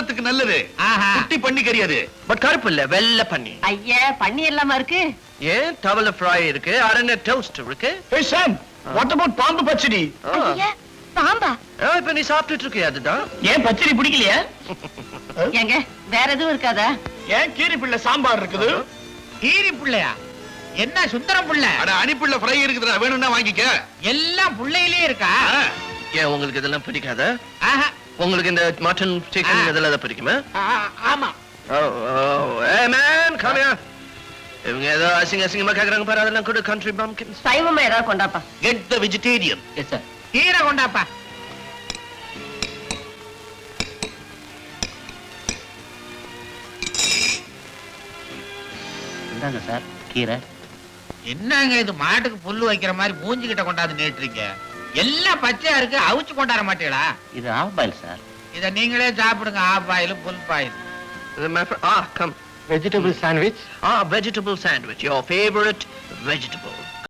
உடம்புலத்துக்கு நல்லது. குட்டி பண்ணி கறியாது. பட் கருப்பு இல்ல, வெள்ளை பண்ணி. ஐயா பண்ணி எல்லாமா இருக்கு. ஏன் தவளை ஃப்ரை இருக்கு, அரண்ய டோஸ்ட் இருக்கு. Hey Sam, what about பாம்பு பச்சடி? ஐயா பாம்பா? இப்ப நீ சாப்பிட்டுட்டு இருக்கியா? அதுதான். ஏன் பச்சடி பிடிக்கலையா? ஏங்க வேற எதுவும் இருக்காதா? ஏன் கீரி பிள்ளை சாம்பார் இருக்குது? கீரி புள்ளையா? என்ன சுந்தரம் புள்ள? அட அணிப்புள்ள ஃப்ரை இருக்குதுடா, வேணும்னா வாங்கிக்க. எல்லாம் புள்ளையிலே இருக்கா? ஏன் உங்களுக்கு இதெல்லாம் பிடிக்காதா? ஆஹா. உங்களுக்கு இந்த மட்டன் சிக்கன் இதெல்லாம் பிடிக்குமா? ஆமா. Hey man, come here. இவங்க ஏதோ அசிங்கமா கேக்குறாங்க பாரு, அதெல்லாம் கூட country bumpkins. சைவமா ஏதாவது கொண்டாப்பா. Get the vegetarian. Yes sir. கீரை கொண்டாப்பா. இந்தாங்க சார் கீரை. என்னங்க இது மாட்டுக்கு புல்லு வைக்கிற மாதிரி மூஞ்சிக்கிட்ட கொண்டாந்து நீட்டுறீங்க? எல்லாம் பச்சையா இருக்கு, அவிச்சு கொண்டாட மாட்டீங்களா? இது ஆஃப் பாயில் சார். இத நீங்களே சாப்பிடுங்க, half boil full boil. Come. Vegetable sandwich. Vegetable sandwich, your favorite vegetable.